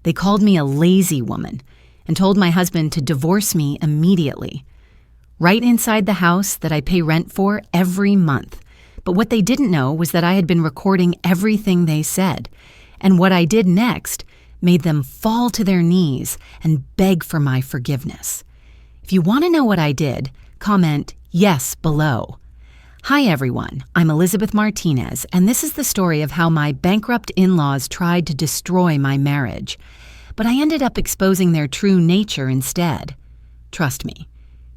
They called me a lazy woman and told my husband to divorce me immediately. Right inside the house that I pay rent for every month. But what they didn't know was that I had been recording everything they said, and what I did next made them fall to their knees and beg for my forgiveness. If you want to know what I did, comment yes below. Hi everyone, I'm Elizabeth Martinez, and this is the story of how my bankrupt in-laws tried to destroy my marriage, but I ended up exposing their true nature instead. Trust me,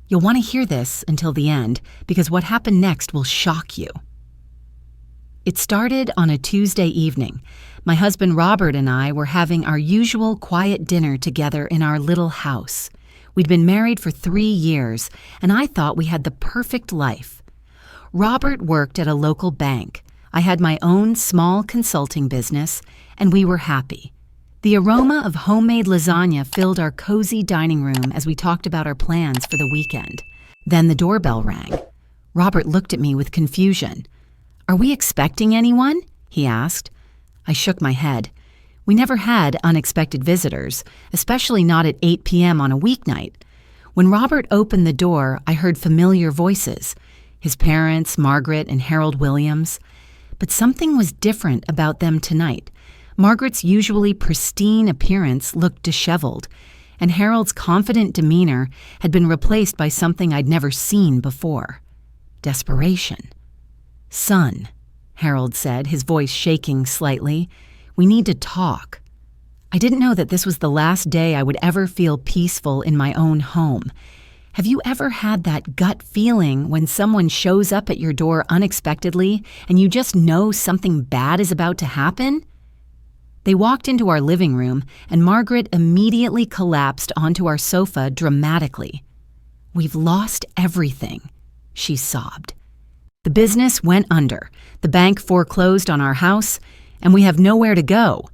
you'll want to hear this until the end because what happened next will shock you. It started on a Tuesday evening. My husband Robert and I were having our usual quiet dinner together in our little house. We'd been married for 3 years, and I thought we had the perfect life. Robert worked at a local bank. I had my own small consulting business, and we were happy. The aroma of homemade lasagna filled our cozy dining room as we talked about our plans for the weekend. Then the doorbell rang. Robert looked at me with confusion. "Are we expecting anyone?" he asked. I shook my head. We never had unexpected visitors, especially not at 8 p.m. on a weeknight. When Robert opened the door, I heard familiar voices. His parents, Margaret and Harold Williams. But something was different about them tonight. Margaret's usually pristine appearance looked disheveled, and Harold's confident demeanor had been replaced by something I'd never seen before. Desperation. "Son," Harold said, his voice shaking slightly, "we need to talk." I didn't know that this was the last day I would ever feel peaceful in my own home. Have you ever had that gut feeling when someone shows up at your door unexpectedly and you just know something bad is about to happen? They walked into our living room and Margaret immediately collapsed onto our sofa dramatically. "We've lost everything," she sobbed. "The business went under, the bank foreclosed on our house, and we have nowhere to go."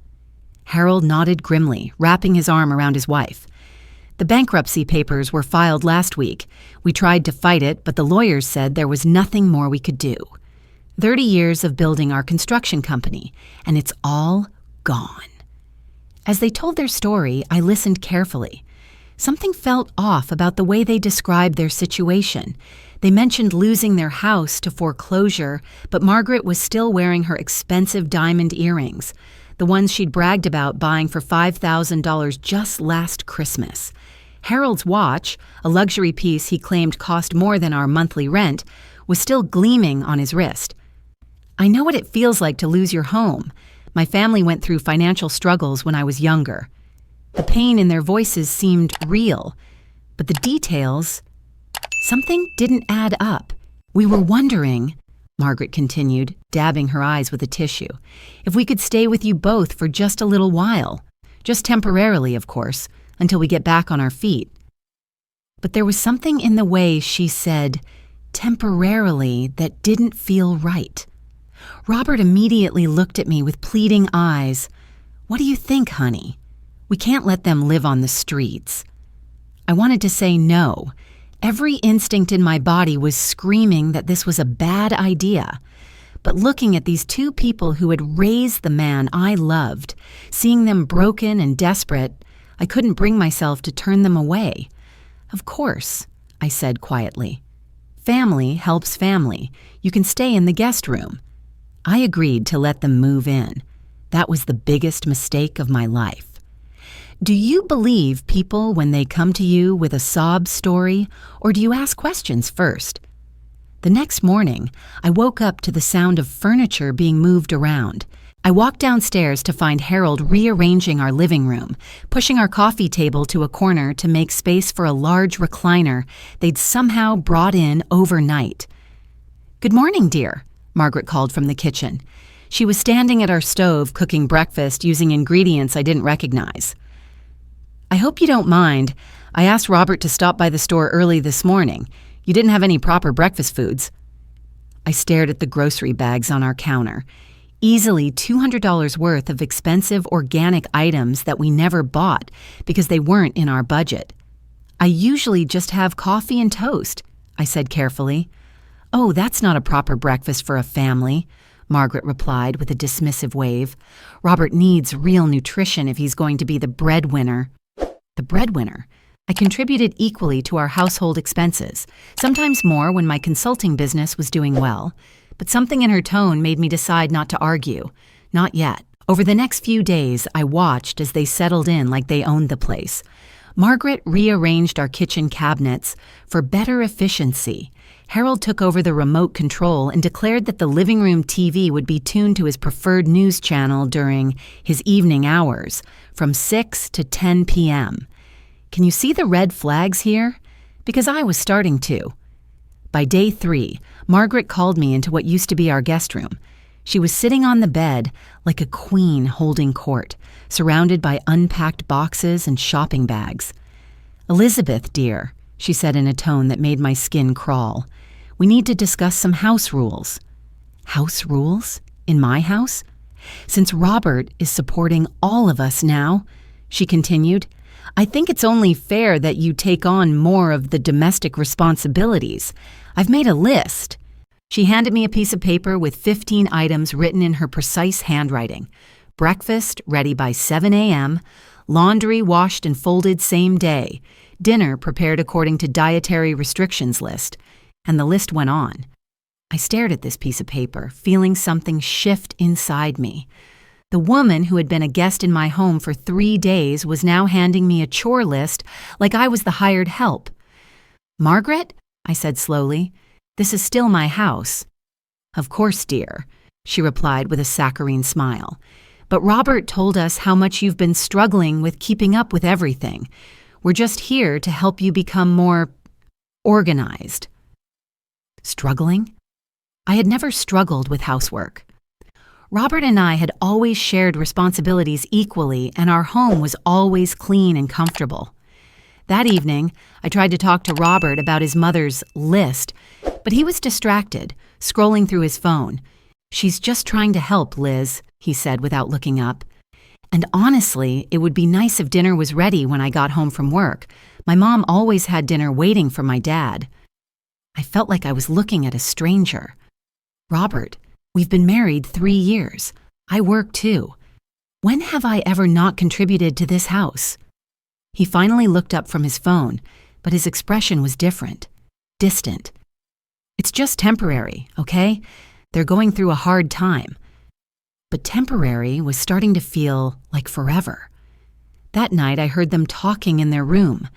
Harold nodded grimly, wrapping his arm around his wife. "The bankruptcy papers were filed last week. We tried to fight it, but the lawyers said there was nothing more we could do. 30 years of building our construction company, and it's all gone." As they told their story, I listened carefully. Something felt off about the way they described their situation. They mentioned losing their house to foreclosure, but Margaret was still wearing her expensive diamond earrings, the ones she'd bragged about buying for $5,000 just last Christmas. Harold's watch, a luxury piece he claimed cost more than our monthly rent, was still gleaming on his wrist. "I know what it feels like to lose your home. My family went through financial struggles when I was younger." The pain in their voices seemed real, but the details, something didn't add up. "We were wondering," Margaret continued, dabbing her eyes with a tissue, "if we could stay with you both for just a little while. Just temporarily, of course, until we get back on our feet." But there was something in the way she said temporarily that didn't feel right. Robert immediately looked at me with pleading eyes. "What do you think, honey? We can't let them live on the streets." I wanted to say no. Every instinct in my body was screaming that this was a bad idea. But looking at these two people who had raised the man I loved, seeing them broken and desperate, I couldn't bring myself to turn them away. "Of course," I said quietly. "Family helps family. You can stay in the guest room." I agreed to let them move in. That was the biggest mistake of my life. Do you believe people when they come to you with a sob story, or do you ask questions first? The next morning, I woke up to the sound of furniture being moved around. I walked downstairs to find Harold rearranging our living room, pushing our coffee table to a corner to make space for a large recliner they'd somehow brought in overnight. "Good morning, dear," Margaret called from the kitchen. She was standing at our stove cooking breakfast using ingredients I didn't recognize. "I hope you don't mind. I asked Robert to stop by the store early this morning. You didn't have any proper breakfast foods." I stared at the grocery bags on our counter. Easily $200 worth of expensive organic items that we never bought because they weren't in our budget. "I usually just have coffee and toast," I said carefully. "Oh, that's not a proper breakfast for a family. Margaret replied with a dismissive wave. "Robert needs real nutrition if he's going to be the breadwinner." The breadwinner? I contributed equally to our household expenses, sometimes more when my consulting business was doing well, but something in her tone made me decide not to argue. Not yet. Over the next few days, I watched as they settled in like they owned the place. Margaret rearranged our kitchen cabinets for better efficiency. Harold took over the remote control and declared that the living room TV would be tuned to his preferred news channel during his evening hours, from 6 to 10 p.m. Can you see the red flags here? Because I was starting to. By day 3, Margaret called me into what used to be our guest room. She was sitting on the bed like a queen holding court, surrounded by unpacked boxes and shopping bags. "Elizabeth, dear," she said in a tone that made my skin crawl, "we need to discuss some house rules." House rules? In my house? "Since Robert is supporting all of us now," she continued, "I think it's only fair that you take on more of the domestic responsibilities. I've made a list." She handed me a piece of paper with 15 items written in her precise handwriting. Breakfast ready by 7 a.m., laundry washed and folded same day, dinner prepared according to dietary restrictions list, and the list went on. I stared at this piece of paper, feeling something shift inside me. The woman who had been a guest in my home for 3 days was now handing me a chore list like I was the hired help. "Margaret," I said slowly, "this is still my house." "Of course, dear," she replied with a saccharine smile. "But Robert told us how much you've been struggling with keeping up with everything. We're just here to help you become more organized." Struggling? I had never struggled with housework. Robert and I had always shared responsibilities equally, and our home was always clean and comfortable. That evening, I tried to talk to Robert about his mother's list, but he was distracted, scrolling through his phone. "She's just trying to help, Liz," he said without looking up. "And honestly, it would be nice if dinner was ready when I got home from work. My mom always had dinner waiting for my dad." I felt like I was looking at a stranger. "Robert, we've been married 3 years. I work too. When have I ever not contributed to this house?" He finally looked up from his phone, but his expression was different, distant. "It's just temporary, okay? They're going through a hard time." But temporary was starting to feel like forever. That night I heard them talking in their room.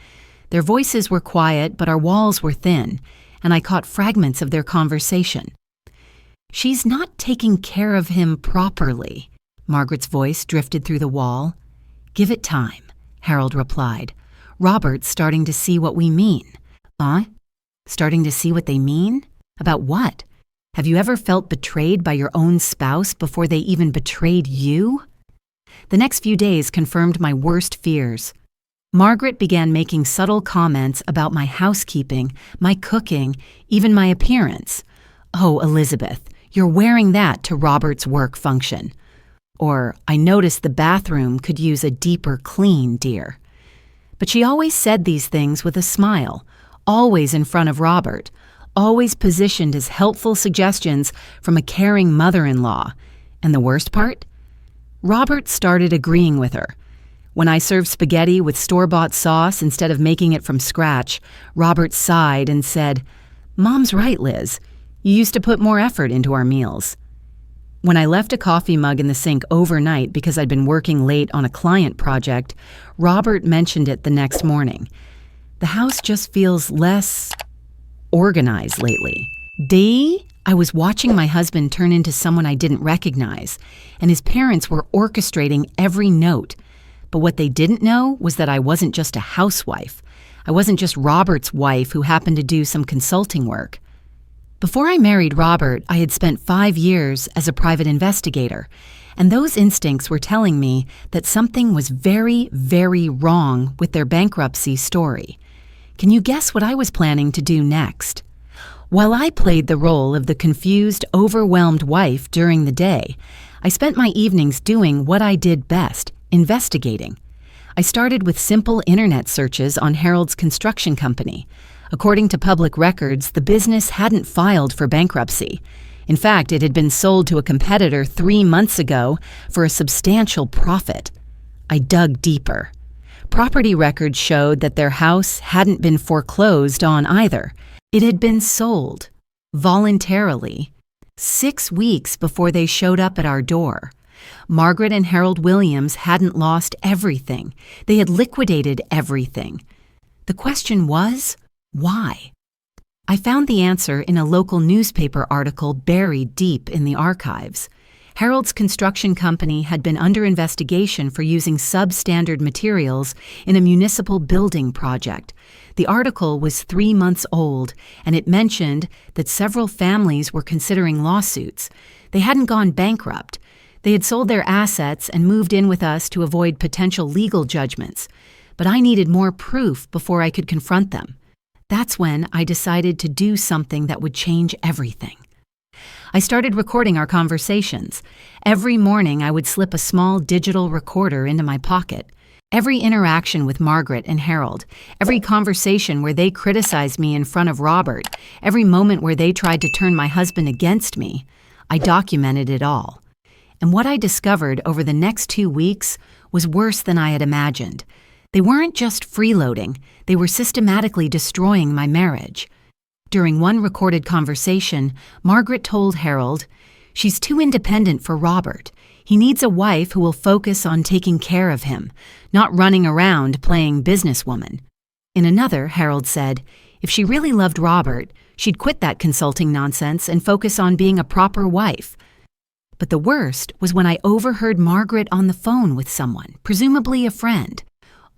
Their voices were quiet, but our walls were thin, and I caught fragments of their conversation. "She's not taking care of him properly," Margaret's voice drifted through the wall. "Give it time," Harold replied. "Robert's starting to see what we mean." "Huh? Starting to see what they mean? About what? Have you ever felt betrayed by your own spouse before they even betrayed you?" The next few days confirmed my worst fears. Margaret began making subtle comments about my housekeeping, my cooking, even my appearance. "Oh, Elizabeth, you're wearing that to Robert's work function." Or, "I noticed the bathroom could use a deeper clean, dear." But she always said these things with a smile, always in front of Robert, always positioned as helpful suggestions from a caring mother-in-law. And the worst part? Robert started agreeing with her. When I served spaghetti with store-bought sauce instead of making it from scratch, Robert sighed and said, "Mom's right, Liz. You used to put more effort into our meals." When I left a coffee mug in the sink overnight because I'd been working late on a client project, Robert mentioned it the next morning. "The house just feels less organized lately." I was watching my husband turn into someone I didn't recognize, and his parents were orchestrating every note. But what they didn't know was that I wasn't just a housewife. I wasn't just Robert's wife who happened to do some consulting work. Before I married Robert, I had spent 5 years as a private investigator, and those instincts were telling me that something was very, very wrong with their bankruptcy story. Can you guess what I was planning to do next? While I played the role of the confused, overwhelmed wife during the day, I spent my evenings doing what I did best, investigating. I started with simple internet searches on Harold's construction company. According to public records, the business hadn't filed for bankruptcy. In fact, it had been sold to a competitor 3 months ago for a substantial profit. I dug deeper. Property records showed that their house hadn't been foreclosed on either. It had been sold, voluntarily, 6 weeks before they showed up at our door. Margaret and Harold Williams hadn't lost everything. They had liquidated everything. The question was, why? I found the answer in a local newspaper article buried deep in the archives. Harold's construction company had been under investigation for using substandard materials in a municipal building project. The article was 3 months old, and it mentioned that several families were considering lawsuits. They hadn't gone bankrupt. They had sold their assets and moved in with us to avoid potential legal judgments. But I needed more proof before I could confront them. That's when I decided to do something that would change everything. I started recording our conversations. Every morning I would slip a small digital recorder into my pocket. Every interaction with Margaret and Harold, every conversation where they criticized me in front of Robert, every moment where they tried to turn my husband against me, I documented it all. And what I discovered over the next 2 weeks was worse than I had imagined. They weren't just freeloading, they were systematically destroying my marriage. During one recorded conversation, Margaret told Harold, "She's too independent for Robert. He needs a wife who will focus on taking care of him, not running around playing businesswoman." In another, Harold said, "If she really loved Robert, she'd quit that consulting nonsense and focus on being a proper wife." But the worst was when I overheard Margaret on the phone with someone, presumably a friend.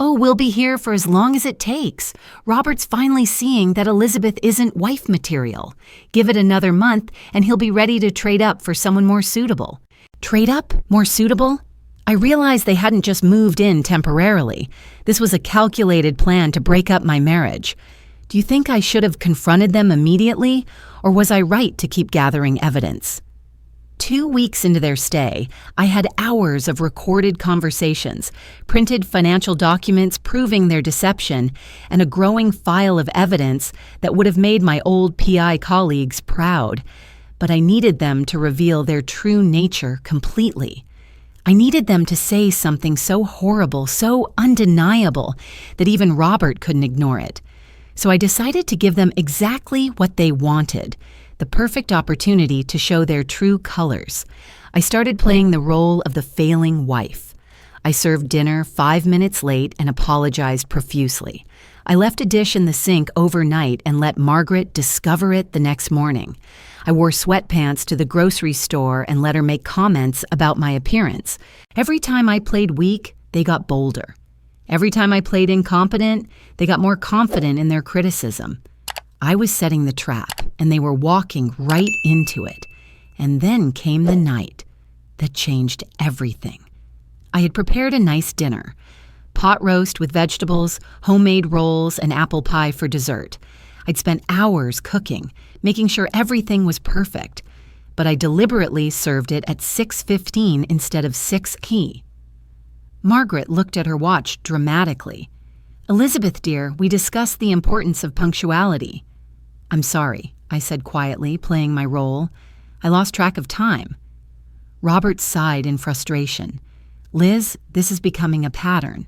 "Oh, we'll be here for as long as it takes. Robert's finally seeing that Elizabeth isn't wife material. Give it another month and he'll be ready to trade up for someone more suitable." Trade up? More suitable? I realized they hadn't just moved in temporarily. This was a calculated plan to break up my marriage. Do you think I should have confronted them immediately, or was I right to keep gathering evidence? 2 weeks into their stay, I had hours of recorded conversations, printed financial documents proving their deception, and a growing file of evidence that would have made my old PI colleagues proud. But I needed them to reveal their true nature completely. I needed them to say something so horrible, so undeniable, that even Robert couldn't ignore it. So I decided to give them exactly what they wanted, the perfect opportunity to show their true colors. I started playing the role of the failing wife. I served dinner 5 minutes late and apologized profusely. I left a dish in the sink overnight and let Margaret discover it the next morning. I wore sweatpants to the grocery store and let her make comments about my appearance. Every time I played weak, they got bolder. Every time I played incompetent, they got more confident in their criticism. I was setting the trap, and they were walking right into it. And then came the night that changed everything. I had prepared a nice dinner. Pot roast with vegetables, homemade rolls, and apple pie for dessert. I'd spent hours cooking, making sure everything was perfect. But I deliberately served it at 6:15 instead of 6:00. Margaret looked at her watch dramatically. "Elizabeth, dear, we discussed the importance of punctuality." "I'm sorry," I said quietly, playing my role. "I lost track of time." Robert sighed in frustration. "Liz, this is becoming a pattern."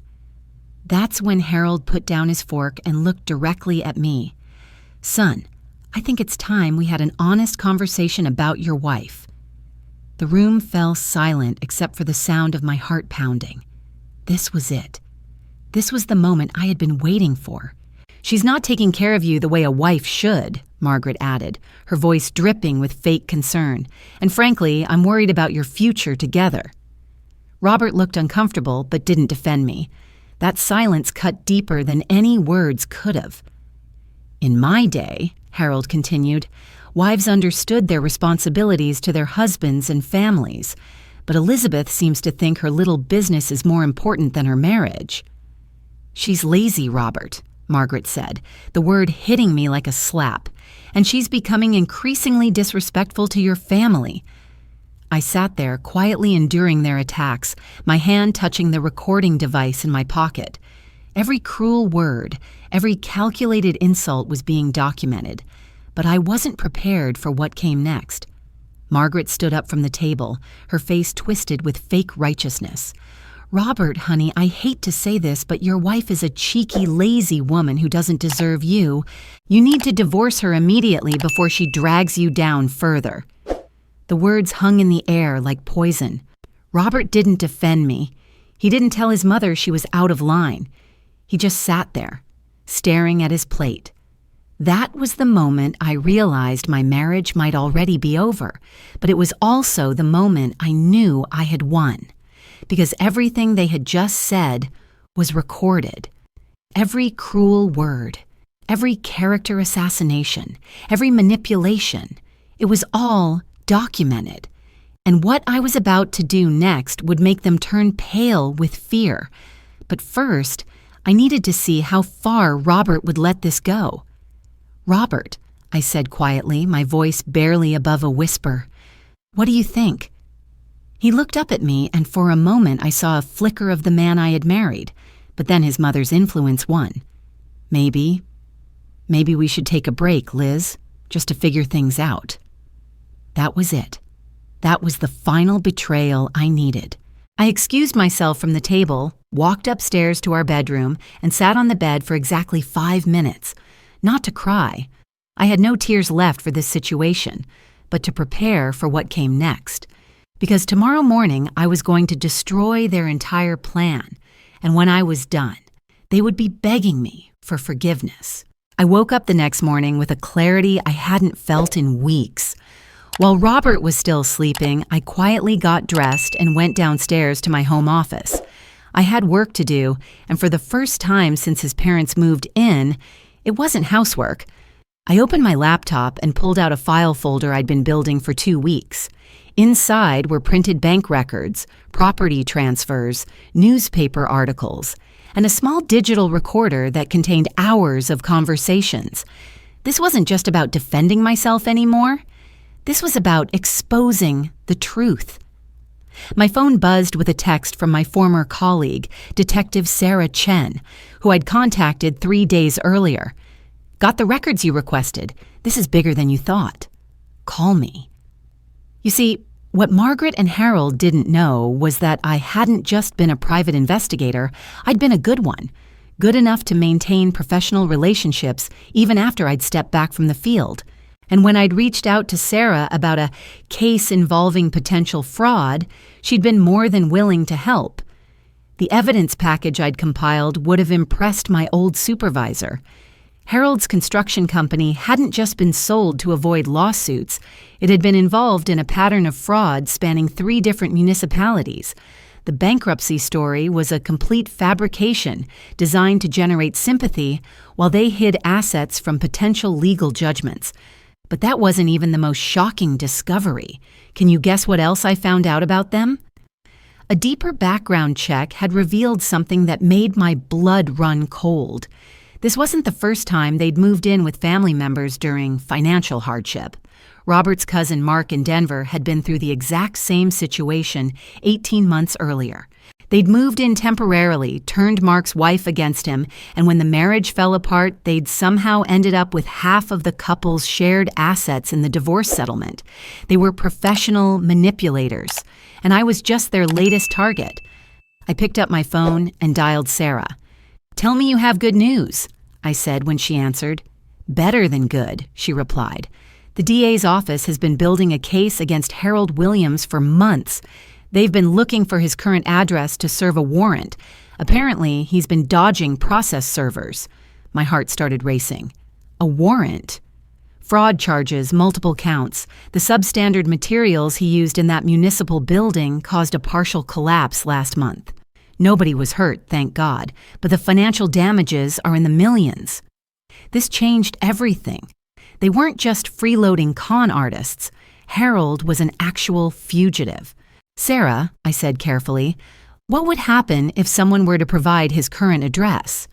That's when Harold put down his fork and looked directly at me. "Son, I think it's time we had an honest conversation about your wife." The room fell silent except for the sound of my heart pounding. This was it. This was the moment I had been waiting for. "She's not taking care of you the way a wife should," Margaret added, her voice dripping with fake concern. "And frankly, I'm worried about your future together." Robert looked uncomfortable but didn't defend me. That silence cut deeper than any words could have. "In my day," Harold continued, "wives understood their responsibilities to their husbands and families. But Elizabeth seems to think her little business is more important than her marriage." "She's lazy, Robert," Margaret said, the word hitting me like a slap. "And she's becoming increasingly disrespectful to your family." I sat there, quietly enduring their attacks, my hand touching the recording device in my pocket. Every cruel word, every calculated insult was being documented, but I wasn't prepared for what came next. Margaret stood up from the table, her face twisted with fake righteousness. "Robert, honey, I hate to say this, but your wife is a cheeky, lazy woman who doesn't deserve you. You need to divorce her immediately before she drags you down further." The words hung in the air like poison. Robert didn't defend me. He didn't tell his mother she was out of line. He just sat there, staring at his plate. That was the moment I realized my marriage might already be over, but it was also the moment I knew I had won, because everything they had just said was recorded. Every cruel word, every character assassination, every manipulation, it was all documented. And what I was about to do next would make them turn pale with fear. But first, I needed to see how far Robert would let this go. "Robert," I said quietly, my voice barely above a whisper, "what do you think?" He looked up at me, and for a moment I saw a flicker of the man I had married, but then his mother's influence won. Maybe we should take a break, Liz, just to figure things out." That was it. That was the final betrayal I needed. I excused myself from the table, walked upstairs to our bedroom, and sat on the bed for exactly 5 minutes. Not to cry. I had no tears left for this situation, but to prepare for what came next. Because tomorrow morning I was going to destroy their entire plan, and when I was done, they would be begging me for forgiveness. I woke up the next morning with a clarity I hadn't felt in weeks. While Robert was still sleeping, I quietly got dressed and went downstairs to my home office. I had work to do, and for the first time since his parents moved in, it wasn't housework. I opened my laptop and pulled out a file folder I'd been building for 2 weeks. Inside were printed bank records, property transfers, newspaper articles, and a small digital recorder that contained hours of conversations. This wasn't just about defending myself anymore. This was about exposing the truth. My phone buzzed with a text from my former colleague, Detective Sarah Chen, who I'd contacted 3 days earlier. "Got the records you requested. This is bigger than you thought. Call me." You see, what Margaret and Harold didn't know was that I hadn't just been a private investigator, I'd been a good one. Good enough to maintain professional relationships even after I'd stepped back from the field. And when I'd reached out to Sarah about a case involving potential fraud, she'd been more than willing to help. The evidence package I'd compiled would have impressed my old supervisor. Harold's construction company hadn't just been sold to avoid lawsuits. It had been involved in a pattern of fraud spanning 3 different municipalities. The bankruptcy story was a complete fabrication designed to generate sympathy while they hid assets from potential legal judgments. But that wasn't even the most shocking discovery. Can you guess what else I found out about them? A deeper background check had revealed something that made my blood run cold. This wasn't the first time they'd moved in with family members during financial hardship. Robert's cousin Mark in Denver had been through the exact same situation 18 months earlier. They'd moved in temporarily, turned Mark's wife against him, and when the marriage fell apart, they'd somehow ended up with half of the couple's shared assets in the divorce settlement. They were professional manipulators, and I was just their latest target. I picked up my phone and dialed Sarah. "Tell me you have good news," I said when she answered. "Better than good," she replied. "The DA's office has been building a case against Harold Williams for months. They've been looking for his current address to serve a warrant. Apparently, he's been dodging process servers." My heart started racing. A warrant? Fraud charges, multiple counts. The substandard materials he used in that municipal building caused a partial collapse last month. Nobody was hurt, thank God, but the financial damages are in the millions. This changed everything. They weren't just freeloading con artists. Harold was an actual fugitive. "Sarah," I said carefully, "what would happen if someone were to provide his current address?"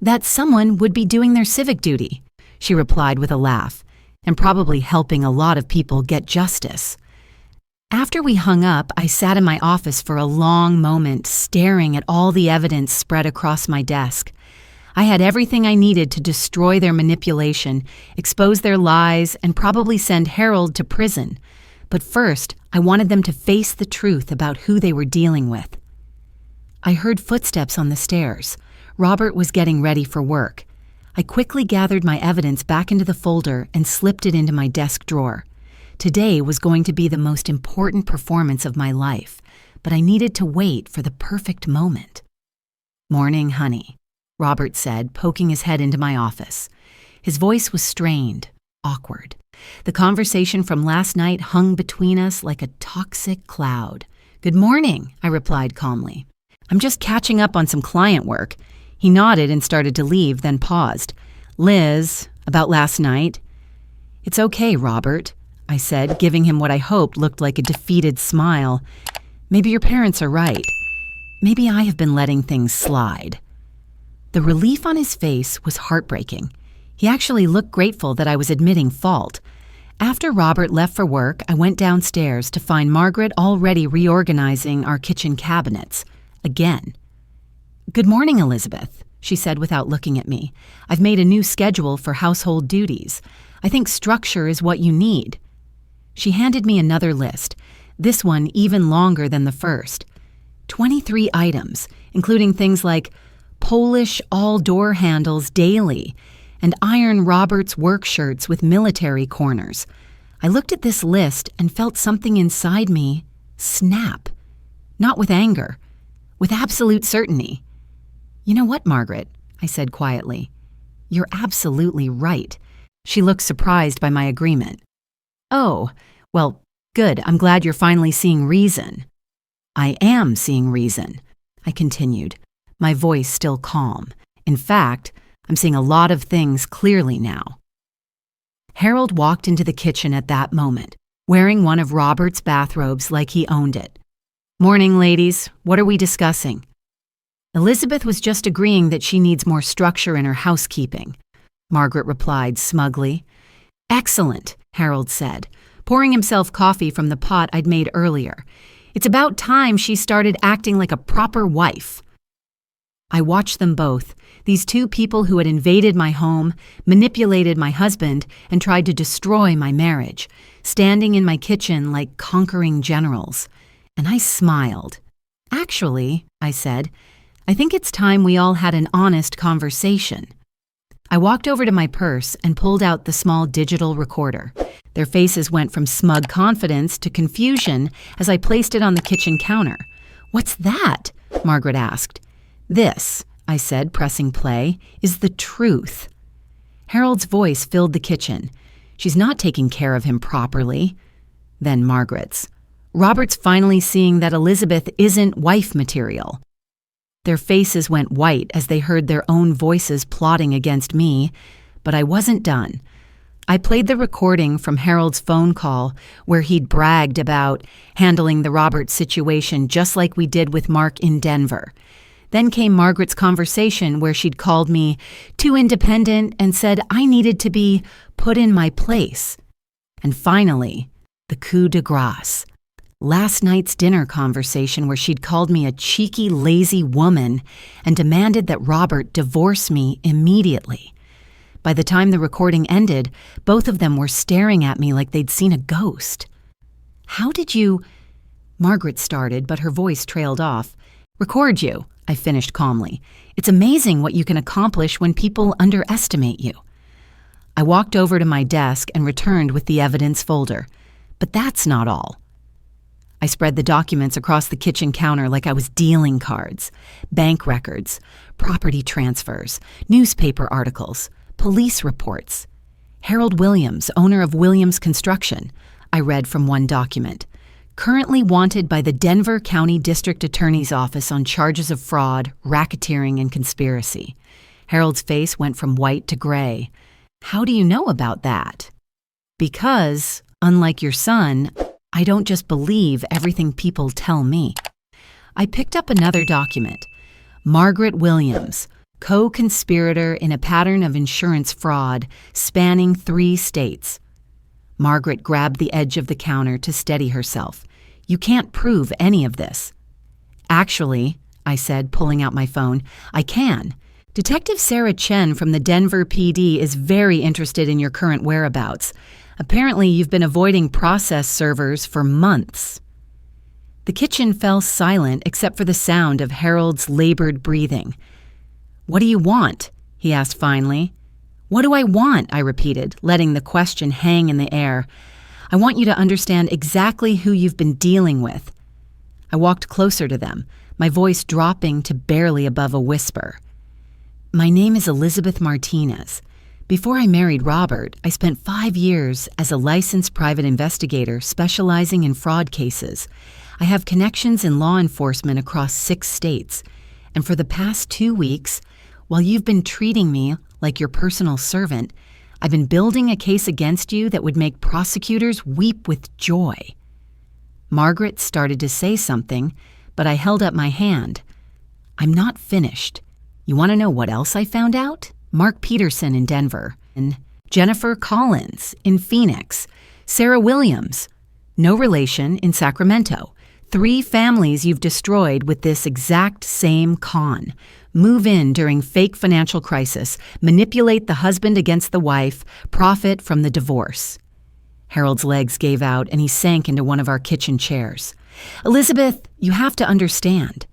"That someone would be doing their civic duty," she replied with a laugh, "and probably helping a lot of people get justice." After we hung up, I sat in my office for a long moment, staring at all the evidence spread across my desk. I had everything I needed to destroy their manipulation, expose their lies, and probably send Harold to prison. But first, I wanted them to face the truth about who they were dealing with. I heard footsteps on the stairs. Robert was getting ready for work. I quickly gathered my evidence back into the folder and slipped it into my desk drawer. Today was going to be the most important performance of my life, but I needed to wait for the perfect moment. "Morning, honey," Robert said, poking his head into my office. His voice was strained, awkward. The conversation from last night hung between us like a toxic cloud. "Good morning," I replied calmly. "I'm just catching up on some client work." He nodded and started to leave, then paused. "Liz, about last night?" "It's okay, Robert," I said, giving him what I hoped looked like a defeated smile. "Maybe your parents are right. Maybe I have been letting things slide." The relief on his face was heartbreaking. He actually looked grateful that I was admitting fault. After Robert left for work, I went downstairs to find Margaret already reorganizing our kitchen cabinets. Again. "Good morning, Elizabeth," she said without looking at me. "I've made a new schedule for household duties. I think structure is what you need." She handed me another list, this one even longer than the first. 23 items, including things like polish all door handles daily and iron Robert's work shirts with military corners. I looked at this list and felt something inside me snap. Not with anger, with absolute certainty. "You know what, Margaret?" I said quietly. "You're absolutely right." She looked surprised by my agreement. "Oh, well, good. I'm glad you're finally seeing reason." "I am seeing reason," I continued, my voice still calm. "In fact, I'm seeing a lot of things clearly now." Harold walked into the kitchen at that moment, wearing one of Robert's bathrobes like he owned it. "Morning, ladies. What are we discussing?" "Elizabeth was just agreeing that she needs more structure in her housekeeping," Margaret replied smugly. "Excellent," Harold said, pouring himself coffee from the pot I'd made earlier. "It's about time she started acting like a proper wife." I watched them both, these two people who had invaded my home, manipulated my husband, and tried to destroy my marriage, standing in my kitchen like conquering generals. And I smiled. "Actually," I said, "I think it's time we all had an honest conversation." I walked over to my purse and pulled out the small digital recorder. Their faces went from smug confidence to confusion as I placed it on the kitchen counter. "What's that?" Margaret asked. "This," I said, pressing play, "is the truth." Harold's voice filled the kitchen. "She's not taking care of him properly." Then Margaret's. "Robert's finally seeing that Elizabeth isn't wife material." Their faces went white as they heard their own voices plotting against me, but I wasn't done. I played the recording from Harold's phone call where he'd bragged about handling the Robert situation just like we did with Mark in Denver. Then came Margaret's conversation where she'd called me too independent and said I needed to be put in my place. And finally, the coup de grace. Last night's dinner conversation where she'd called me a cheeky, lazy woman and demanded that Robert divorce me immediately. By the time the recording ended, both of them were staring at me like they'd seen a ghost. "How did you—" Margaret started, but her voice trailed off. "Record you," I finished calmly. "It's amazing what you can accomplish when people underestimate you." I walked over to my desk and returned with the evidence folder. But that's not all. I spread the documents across the kitchen counter like I was dealing cards. Bank records, property transfers, newspaper articles, police reports. Harold Williams, owner of Williams Construction, I read from one document. Currently wanted by the Denver County District Attorney's Office on charges of fraud, racketeering, and conspiracy. Harold's face went from white to gray. "How do you know about that?" "Because, unlike your son, I don't just believe everything people tell me." I picked up another document. Margaret Williams, co-conspirator in a pattern of insurance fraud spanning 3 states. Margaret grabbed the edge of the counter to steady herself. "You can't prove any of this." "Actually," I said, pulling out my phone, "I can. Detective Sarah Chen from the Denver PD is very interested in your current whereabouts. Apparently, you've been avoiding process servers for months." The kitchen fell silent except for the sound of Harold's labored breathing. "What do you want?" he asked finally. "What do I want?" I repeated, letting the question hang in the air. "I want you to understand exactly who you've been dealing with." I walked closer to them, my voice dropping to barely above a whisper. "My name is Elizabeth Martinez. Before I married Robert, I spent 5 years as a licensed private investigator specializing in fraud cases. I have connections in law enforcement across 6 states, and for the past 2 weeks, while you've been treating me like your personal servant, I've been building a case against you that would make prosecutors weep with joy." Margaret started to say something, but I held up my hand. "I'm not finished. You want to know what else I found out? Mark Peterson in Denver, and Jennifer Collins in Phoenix, Sarah Williams, no relation, in Sacramento. 3 families you've destroyed with this exact same con. Move in during fake financial crisis, manipulate the husband against the wife, profit from the divorce." Harold's legs gave out and he sank into one of our kitchen chairs. "Elizabeth, you have to understand."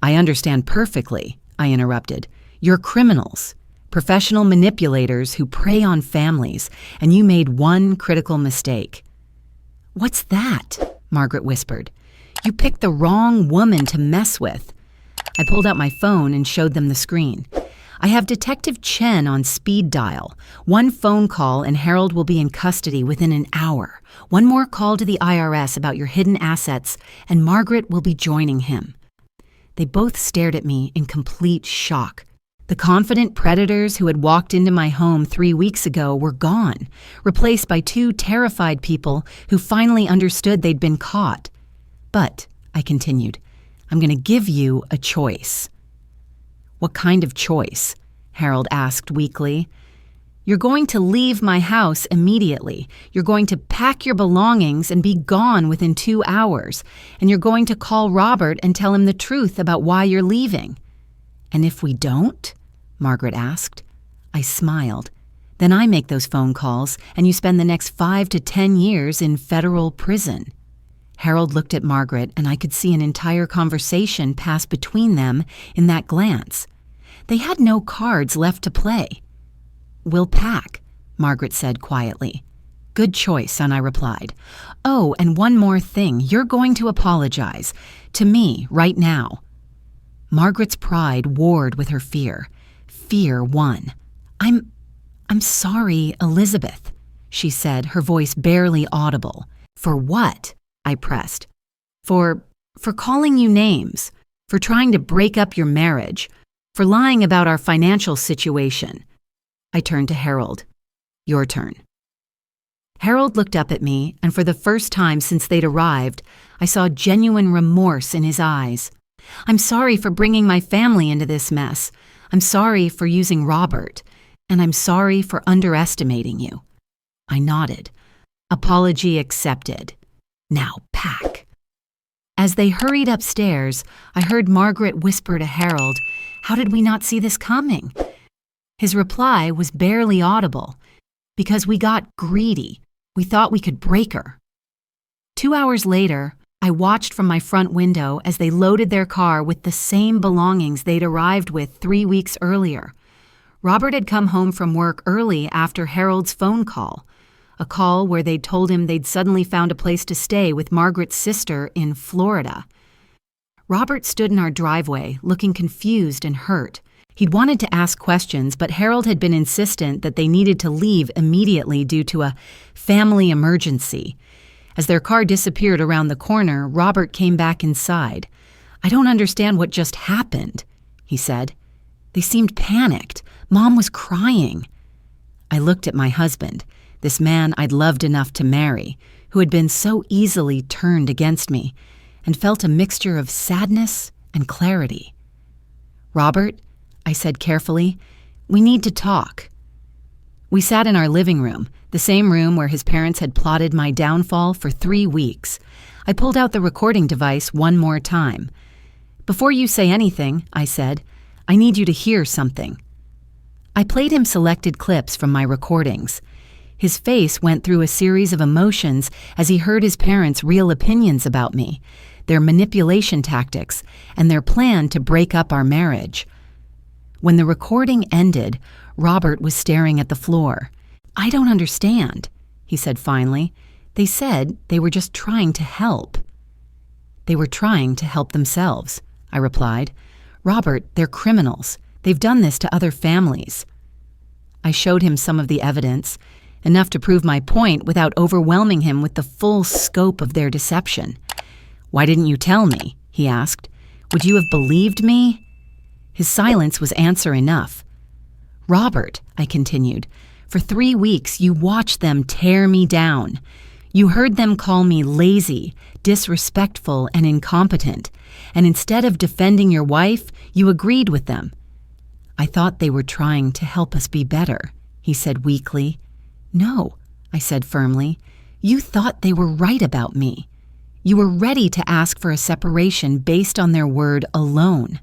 "I understand perfectly," I interrupted. "You're criminals, professional manipulators who prey on families, and you made one critical mistake." "What's that?" Margaret whispered. "You picked the wrong woman to mess with." I pulled out my phone and showed them the screen. "I have Detective Chen on speed dial. 1 phone call and Harold will be in custody within an hour. 1 more call to the IRS about your hidden assets, and Margaret will be joining him." They both stared at me in complete shock. The confident predators who had walked into my home 3 weeks ago were gone, replaced by 2 terrified people who finally understood they'd been caught. "But," I continued, "I'm going to give you a choice." "What kind of choice?" Harold asked weakly. "You're going to leave my house immediately. You're going to pack your belongings and be gone within 2 hours. And you're going to call Robert and tell him the truth about why you're leaving." "And if we don't?" Margaret asked. I smiled. "Then I make those phone calls, and you spend the next 5 to 10 years in federal prison." Harold looked at Margaret, and I could see an entire conversation pass between them in that glance. They had no cards left to play. "We'll pack," Margaret said quietly. "Good choice," and I replied. "Oh, and one more thing. You're going to apologize. To me, right now." Margaret's pride warred with her fear. Fear won. I'm sorry, Elizabeth," she said, her voice barely audible. "For what?" I pressed. For calling you names, for trying to break up your marriage, for lying about our financial situation." I turned to Harold. "Your turn." Harold looked up at me, and for the first time since they'd arrived, I saw genuine remorse in his eyes. "I'm sorry for bringing my family into this mess. I'm sorry for using Robert, and I'm sorry for underestimating you." I nodded. "Apology accepted. Now pack." As they hurried upstairs, I heard Margaret whisper to Harold, "How did we not see this coming?" His reply was barely audible. "Because we got greedy. We thought we could break her." 2 hours later, I watched from my front window as they loaded their car with the same belongings they'd arrived with 3 weeks earlier. Robert had come home from work early after Harold's phone call, a call where they'd told him they'd suddenly found a place to stay with Margaret's sister in Florida. Robert stood in our driveway, looking confused and hurt. He'd wanted to ask questions, but Harold had been insistent that they needed to leave immediately due to a family emergency. As their car disappeared around the corner, Robert came back inside. "I don't understand what just happened," he said. "They seemed panicked. Mom was crying." I looked at my husband, this man I'd loved enough to marry, who had been so easily turned against me, and felt a mixture of sadness and clarity. "Robert," I said carefully, "we need to talk." We sat in our living room, the same room where his parents had plotted my downfall for 3 weeks. I pulled out the recording device one more time. "Before you say anything," I said, "I need you to hear something." I played him selected clips from my recordings. His face went through a series of emotions as he heard his parents' real opinions about me, their manipulation tactics, and their plan to break up our marriage. When the recording ended, Robert was staring at the floor. "I don't understand," he said finally. "They said they were just trying to help." "They were trying to help themselves," I replied. "Robert, they're criminals. They've done this to other families." I showed him some of the evidence, enough to prove my point without overwhelming him with the full scope of their deception. "Why didn't you tell me?" he asked. "Would you have believed me?" His silence was answer enough. "Robert," I continued, "for 3 weeks you watched them tear me down. You heard them call me lazy, disrespectful, and incompetent, and instead of defending your wife, you agreed with them." "I thought they were trying to help us be better," he said weakly. "No," I said firmly. "You thought they were right about me. You were ready to ask for a separation based on their word alone."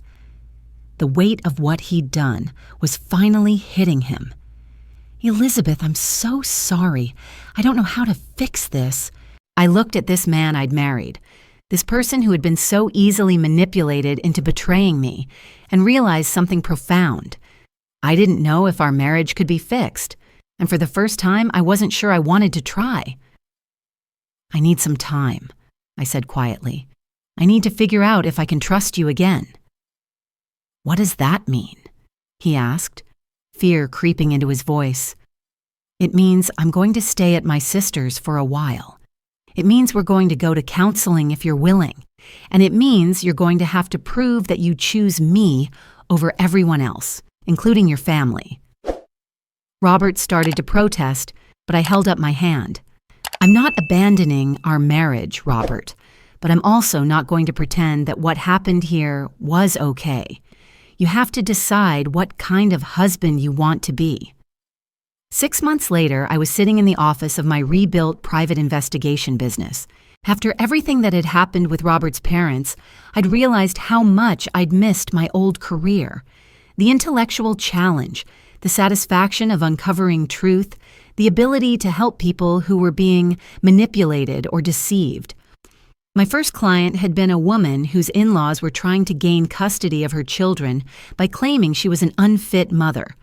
The weight of what he'd done was finally hitting him. "Elizabeth, I'm so sorry. I don't know how to fix this." I looked at this man I'd married, this person who had been so easily manipulated into betraying me, and realized something profound. I didn't know if our marriage could be fixed, and for the first time, I wasn't sure I wanted to try. "I need some time," I said quietly. "I need to figure out if I can trust you again." "What does that mean?" he asked, fear creeping into his voice. "It means I'm going to stay at my sister's for a while. It means we're going to go to counseling if you're willing. And it means you're going to have to prove that you choose me over everyone else, including your family." Robert started to protest, but I held up my hand. "I'm not abandoning our marriage, Robert, but I'm also not going to pretend that what happened here was okay. You have to decide what kind of husband you want to be." 6 months later, I was sitting in the office of my rebuilt private investigation business. After everything that had happened with Robert's parents, I'd realized how much I'd missed my old career. The intellectual challenge, the satisfaction of uncovering truth, the ability to help people who were being manipulated or deceived. My first client had been a woman whose in-laws were trying to gain custody of her children by claiming she was an unfit mother.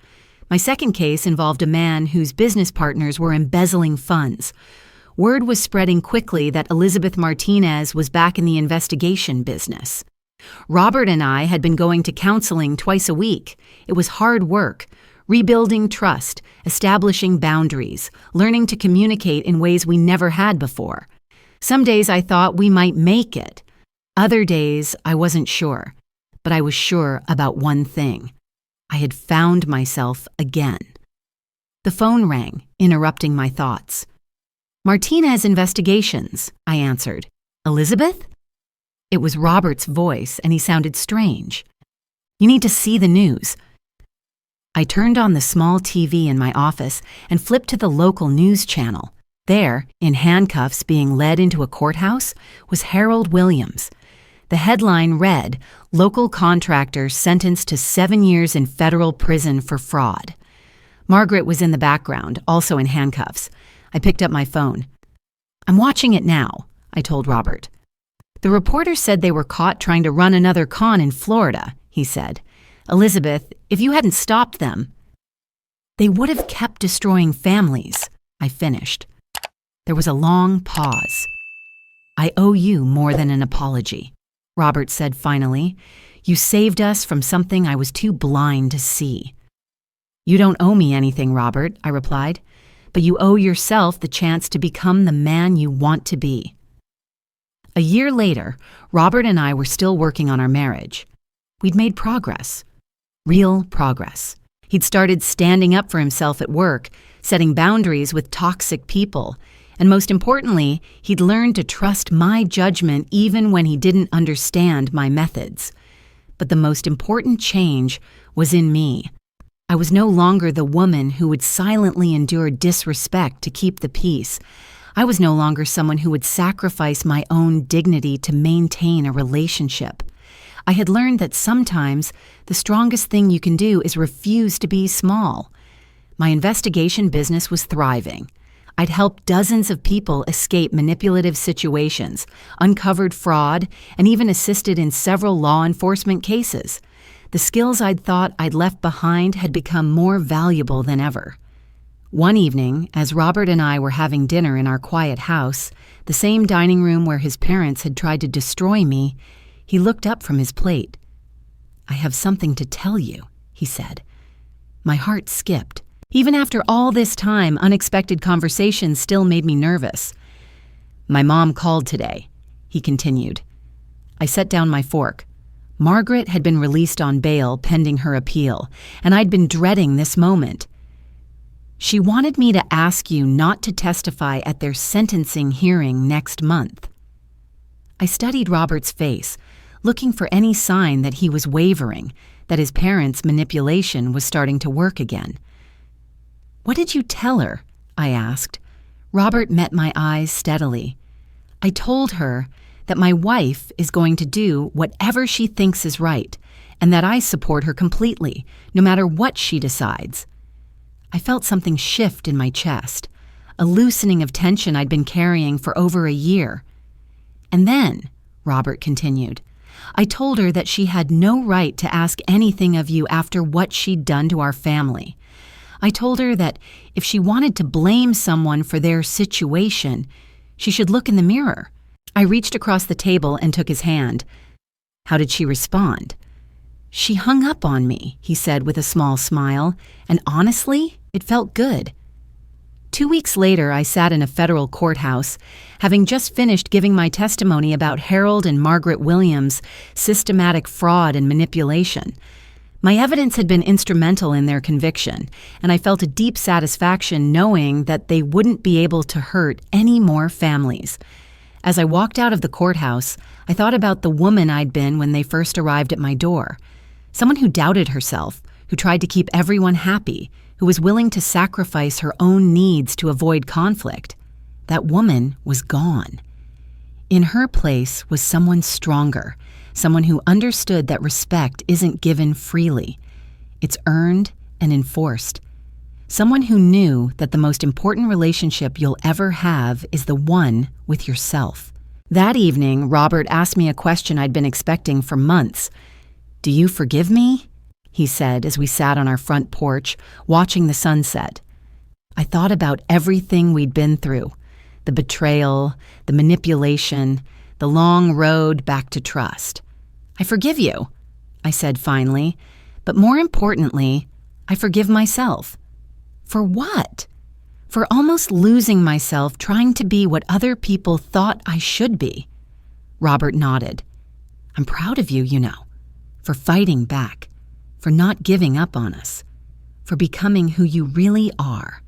My second case involved a man whose business partners were embezzling funds. Word was spreading quickly that Elizabeth Martinez was back in the investigation business. Robert and I had been going to counseling twice a week. It was hard work, rebuilding trust, establishing boundaries, learning to communicate in ways we never had before. Some days I thought we might make it. Other days I wasn't sure, but I was sure about one thing. I had found myself again. The phone rang, interrupting my thoughts. "Martinez Investigations," I answered. "Elizabeth?" It was Robert's voice, and he sounded strange. "You need to see the news." I turned on the small TV in my office and flipped to the local news channel. There, in handcuffs being led into a courthouse, was Harold Williams. The headline read, "Local contractor sentenced to 7 years in federal prison for fraud." Margaret was in the background, also in handcuffs. I picked up my phone. "I'm watching it now," I told Robert. "The reporter said they were caught trying to run another con in Florida," he said. "Elizabeth, if you hadn't stopped them..." "They would have kept destroying families," I finished. There was a long pause. "I owe you more than an apology," Robert said finally. "You saved us from something I was too blind to see." "You don't owe me anything, Robert," I replied, "but you owe yourself the chance to become the man you want to be." A year later, Robert and I were still working on our marriage. We'd made progress. Real progress. He'd started standing up for himself at work, setting boundaries with toxic people, and most importantly, he'd learned to trust my judgment even when he didn't understand my methods. But the most important change was in me. I was no longer the woman who would silently endure disrespect to keep the peace. I was no longer someone who would sacrifice my own dignity to maintain a relationship. I had learned that sometimes the strongest thing you can do is refuse to be small. My investigation business was thriving. I'd helped dozens of people escape manipulative situations, uncovered fraud, and even assisted in several law enforcement cases. The skills I'd thought I'd left behind had become more valuable than ever. One evening, as Robert and I were having dinner in our quiet house, the same dining room where his parents had tried to destroy me, he looked up from his plate. "I have something to tell you," he said. My heart skipped. Even after all this time, unexpected conversations still made me nervous. "My mom called today," he continued. I set down my fork. Margaret had been released on bail pending her appeal, and I'd been dreading this moment. "She wanted me to ask you not to testify at their sentencing hearing next month." I studied Robert's face, looking for any sign that he was wavering, that his parents' manipulation was starting to work again. "What did you tell her?" I asked. Robert met my eyes steadily. "I told her that my wife is going to do whatever she thinks is right, and that I support her completely, no matter what she decides." I felt something shift in my chest, a loosening of tension I'd been carrying for over a year. "And then," Robert continued, "I told her that she had no right to ask anything of you after what she'd done to our family. I told her that if she wanted to blame someone for their situation, she should look in the mirror." I reached across the table and took his hand. "How did she respond?" "She hung up on me," he said with a small smile, "and honestly, it felt good." 2 weeks later, I sat in a federal courthouse, having just finished giving my testimony about Harold and Margaret Williams' systematic fraud and manipulation. My evidence had been instrumental in their conviction, and I felt a deep satisfaction knowing that they wouldn't be able to hurt any more families. As I walked out of the courthouse, I thought about the woman I'd been when they first arrived at my door. Someone who doubted herself, who tried to keep everyone happy, who was willing to sacrifice her own needs to avoid conflict. That woman was gone. In her place was someone stronger, someone who understood that respect isn't given freely. It's earned and enforced. Someone who knew that the most important relationship you'll ever have is the one with yourself. That evening, Robert asked me a question I'd been expecting for months. "Do you forgive me?" he said as we sat on our front porch, watching the sunset. I thought about everything we'd been through, the betrayal, the manipulation, the long road back to trust. "I forgive you," I said finally, "but more importantly, I forgive myself." "For what?" "For almost losing myself trying to be what other people thought I should be." Robert nodded. "I'm proud of you, you know, for fighting back, for not giving up on us, for becoming who you really are."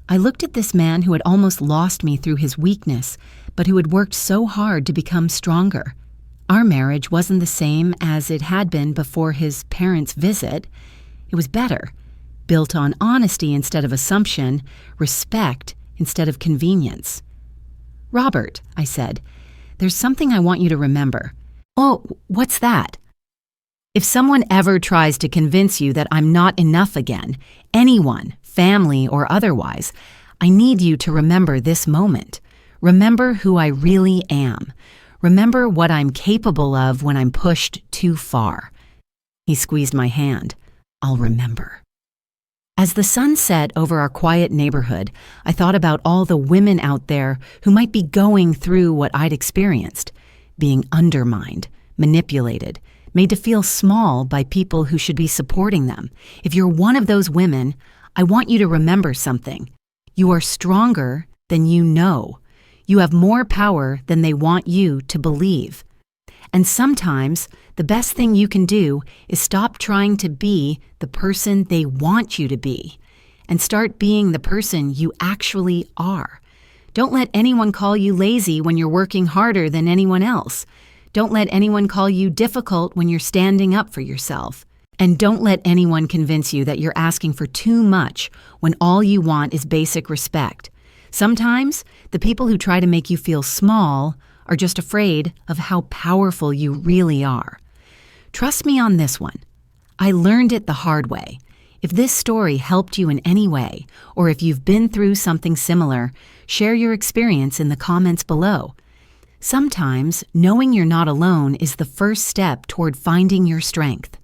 I looked at this man who had almost lost me through his weakness, but who had worked so hard to become stronger. Our marriage wasn't the same as it had been before his parents' visit. It was better, built on honesty instead of assumption, respect instead of convenience. "Robert," I said, "there's something I want you to remember." "Oh, what's that?" "If someone ever tries to convince you that I'm not enough again, anyone, family or otherwise, I need you to remember this moment. Remember who I really am. Remember what I'm capable of when I'm pushed too far." He squeezed my hand. "I'll remember." As the sun set over our quiet neighborhood, I thought about all the women out there who might be going through what I'd experienced, being undermined, manipulated, made to feel small by people who should be supporting them. If you're one of those women, I want you to remember something. You are stronger than you know. You have more power than they want you to believe. And sometimes the best thing you can do is stop trying to be the person they want you to be and start being the person you actually are. Don't let anyone call you lazy when you're working harder than anyone else. Don't let anyone call you difficult when you're standing up for yourself. And don't let anyone convince you that you're asking for too much when all you want is basic respect. Sometimes the people who try to make you feel small are just afraid of how powerful you really are. Trust me on this one. I learned it the hard way. If this story helped you in any way, or if you've been through something similar, share your experience in the comments below. Sometimes, knowing you're not alone is the first step toward finding your strength.